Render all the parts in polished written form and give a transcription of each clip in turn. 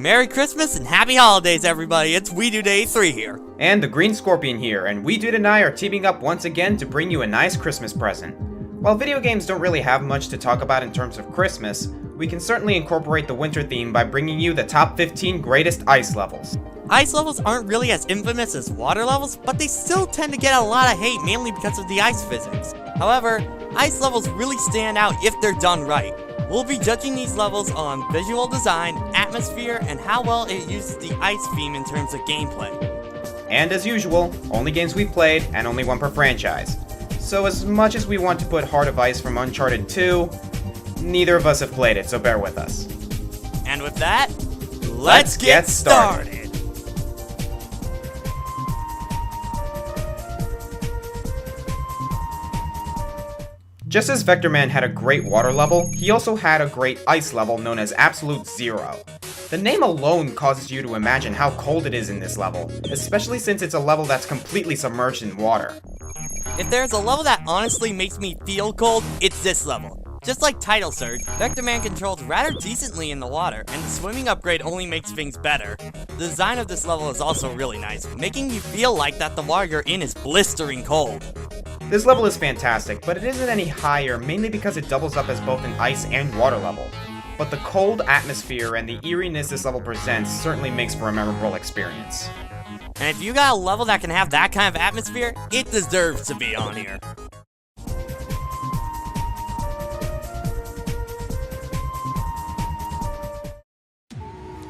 Merry Christmas and Happy Holidays, everybody. It's We Do Day 3 here. And the Green Scorpion here, and We Dude and I are teaming up once again to bring you a nice Christmas present. While video games don't really have much to talk about in terms of Christmas, we can certainly incorporate the winter theme by bringing you the top 15 greatest ice levels. Ice levels aren't really as infamous as water levels, but they still tend to get a lot of hate, mainly because of the ice physics. However, ice levels really stand out if they're done right. We'll be judging these levels on visual design, atmosphere, and how well it uses the ice theme in terms of gameplay. And as usual, only games we've played, and only one per franchise. So as much as we want to put Heart of Ice from Uncharted 2, neither of us have played it, so bear with us. And with that, let's get started! Just as Vectorman had a great water level, he also had a great ice level known as Absolute Zero. The name alone causes you to imagine how cold it is in this level, especially since it's a level that's completely submerged in water. If there's a level that honestly makes me feel cold, it's this level. Just like Tidal Surge, Vectorman controls rather decently in the water, and the swimming upgrade only makes things better. The design of this level is also really nice, making you feel like that the water you're in is blistering cold. This level is fantastic, but it isn't any higher mainly because it doubles up as both an ice and water level. But the cold atmosphere and the eeriness this level presents certainly makes for a memorable experience. And if you got a level that can have that kind of atmosphere, it deserves to be on here.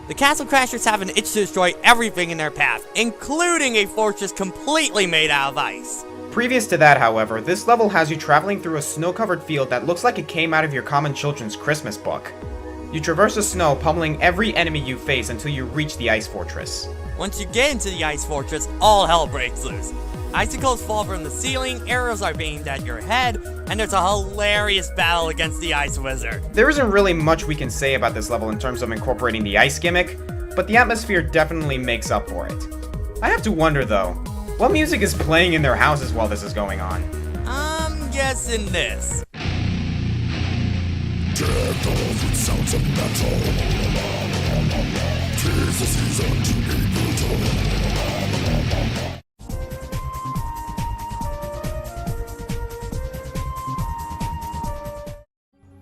The Castle Crashers have an itch to destroy everything in their path, including a fortress completely made out of ice. Previous to that, however, this level has you traveling through a snow-covered field that looks like it came out of your common children's Christmas book. You traverse the snow, pummeling every enemy you face until you reach the ice fortress. Once you get into the ice fortress, all hell breaks loose. Icicles fall from the ceiling, arrows are aimed at your head, and there's a hilarious battle against the Ice Wizard. There isn't really much we can say about this level in terms of incorporating the ice gimmick, but the atmosphere definitely makes up for it. I have to wonder though, what music is playing in their houses while this is going on? I'm guessing this. Sounds of metal. 'Tis the season to be brutal.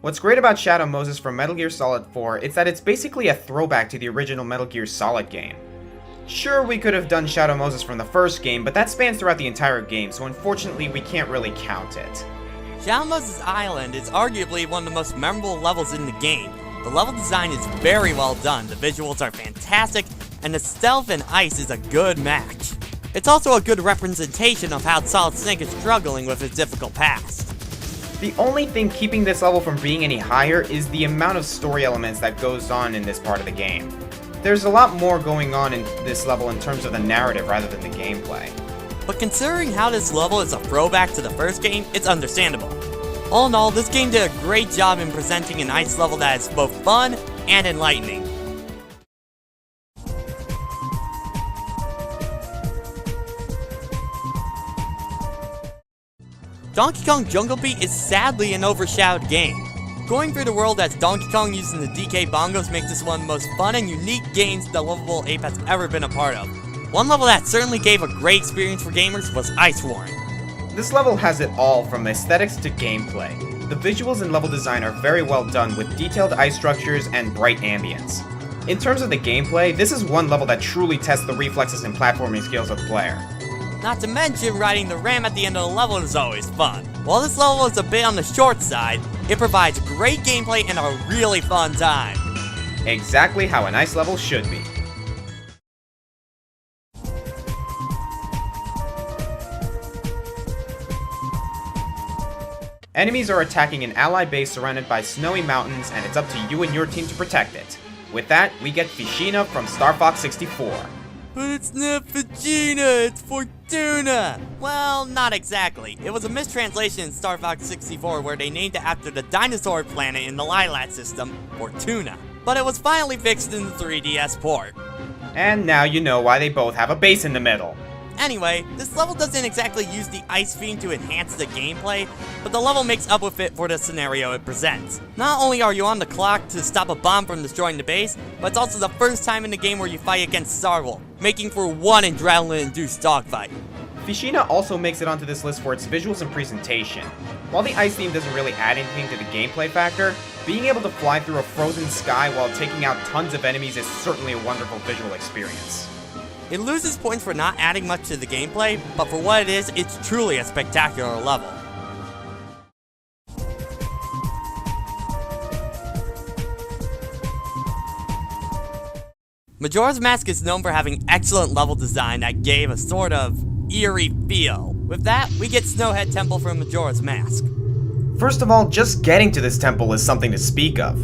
What's great about Shadow Moses from Metal Gear Solid 4 is that it's basically a throwback to the original Metal Gear Solid game. Sure, we could have done Shadow Moses from the first game, but that spans throughout the entire game, so unfortunately we can't really count it. Shadow Moses Island is arguably one of the most memorable levels in the game. The level design is very well done, the visuals are fantastic, and the stealth and ice is a good match. It's also a good representation of how Solid Snake is struggling with his difficult past. The only thing keeping this level from being any higher is the amount of story elements that goes on in this part of the game. There's a lot more going on in this level in terms of the narrative rather than the gameplay. But considering how this level is a throwback to the first game, it's understandable. All in all, this game did a great job in presenting an ice level that is both fun and enlightening. Donkey Kong Jungle Beat is sadly an overshadowed game. Going through the world as Donkey Kong using the DK bongos makes this one of the most fun and unique games the lovable ape has ever been a part of. One level that certainly gave a great experience for gamers was Ice Warren. This level has it all from aesthetics to gameplay. The visuals and level design are very well done with detailed ice structures and bright ambience. In terms of the gameplay, this is one level that truly tests the reflexes and platforming skills of the player. Not to mention, riding the ram at the end of the level is always fun. While this level is a bit on the short side, it provides great gameplay and a really fun time. Exactly how an ice level should be. Enemies are attacking an ally base surrounded by snowy mountains, and it's up to you and your team to protect it. With that, we get Fichina from StarFox 64. But it's not Fichina, it's Fortuna! Well, not exactly. It was a mistranslation in StarFox 64 where they named it after the dinosaur planet in the Lilat system, Fortuna. But it was finally fixed in the 3DS port. And now you know why they both have a base in the middle. Anyway, this level doesn't exactly use the Ice Fiend to enhance the gameplay, but the level makes up with it for the scenario it presents. Not only are you on the clock to stop a bomb from destroying the base, but it's also the first time in the game where you fight against Starwolf, making for one adrenaline-induced dogfight. Fichina also makes it onto this list for its visuals and presentation. While the ice theme doesn't really add anything to the gameplay factor, being able to fly through a frozen sky while taking out tons of enemies is certainly a wonderful visual experience. It loses points for not adding much to the gameplay, but for what it is, it's truly a spectacular level. Majora's Mask is known for having excellent level design that gave a sort of eerie feel. With that, we get Snowhead Temple from Majora's Mask. First of all, just getting to this temple is something to speak of.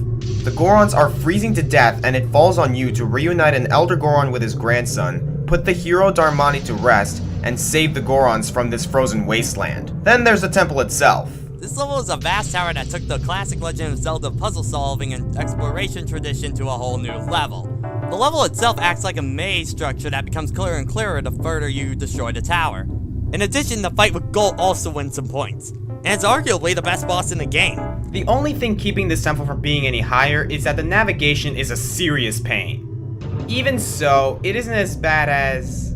The Gorons are freezing to death, and it falls on you to reunite an Elder Goron with his grandson, put the hero Darmani to rest, and save the Gorons from this frozen wasteland. Then there's the temple itself. This level is a vast tower that took the classic Legend of Zelda puzzle solving and exploration tradition to a whole new level. The level itself acts like a maze structure that becomes clearer and clearer the further you destroy the tower. In addition, the fight with Gold also wins some points, and it's arguably the best boss in the game. The only thing keeping this temple from being any higher is that the navigation is a serious pain. Even so, it isn't as bad as...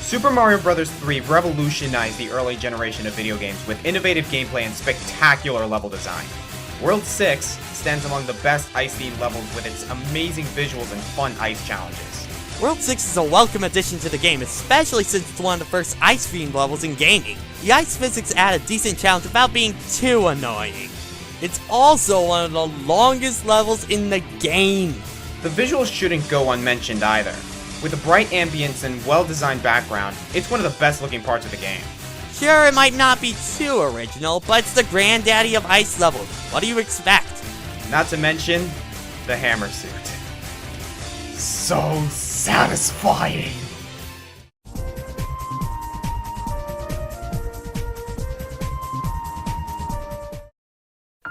Super Mario Bros. 3 revolutionized the early generation of video games with innovative gameplay and spectacular level design. World 6 stands among the best ice-themed levels with its amazing visuals and fun ice challenges. World 6 is a welcome addition to the game, especially since it's one of the first Ice Fiend levels in gaming. The ice physics add a decent challenge without being too annoying. It's also one of the longest levels in the game. The visuals shouldn't go unmentioned either. With a bright ambience and well-designed background, it's one of the best looking parts of the game. Sure, it might not be too original, but it's the granddaddy of ice levels. What do you expect? Not to mention, the hammer suit. So satisfying!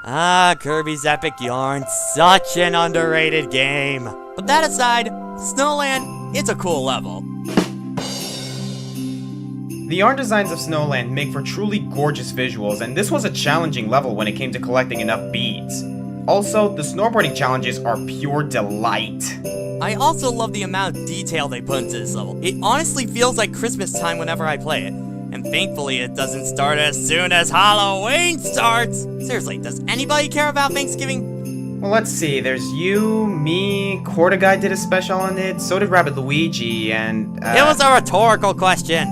Ah, Kirby's Epic Yarn, such an underrated game. But that aside, Snowland, it's a cool level. The yarn designs of Snowland make for truly gorgeous visuals, and this was a challenging level when it came to collecting enough beads. Also, the snowboarding challenges are pure delight. I also love the amount of detail they put into this level. It honestly feels like Christmas time whenever I play it. And thankfully it doesn't start as soon as Halloween starts! Seriously, does anybody care about Thanksgiving? Well, let's see, there's you, me, Corda did a special on it, so did Rabbit Luigi, and It was a rhetorical question!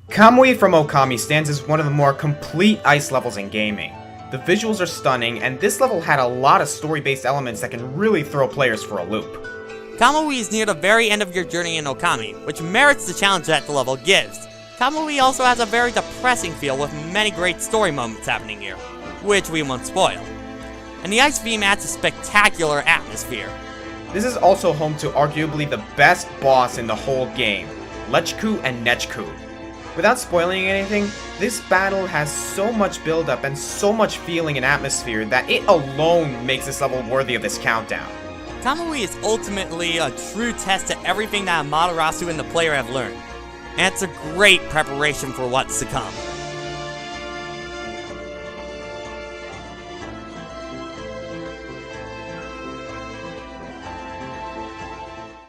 Kamui from Okami stands as one of the more complete ice levels in gaming. The visuals are stunning, and this level had a lot of story-based elements that can really throw players for a loop. Kamui is near the very end of your journey in Okami, which merits the challenge that the level gives. Kamui also has a very depressing feel with many great story moments happening here, which we won't spoil. And the ice beam adds a spectacular atmosphere. This is also home to arguably the best boss in the whole game, Lechku and Nechku. Without spoiling anything, this battle has so much build-up and so much feeling and atmosphere that it alone makes this level worthy of this countdown. Kamui is ultimately a true test to everything that Amaterasu and the player have learned, and it's a great preparation for what's to come.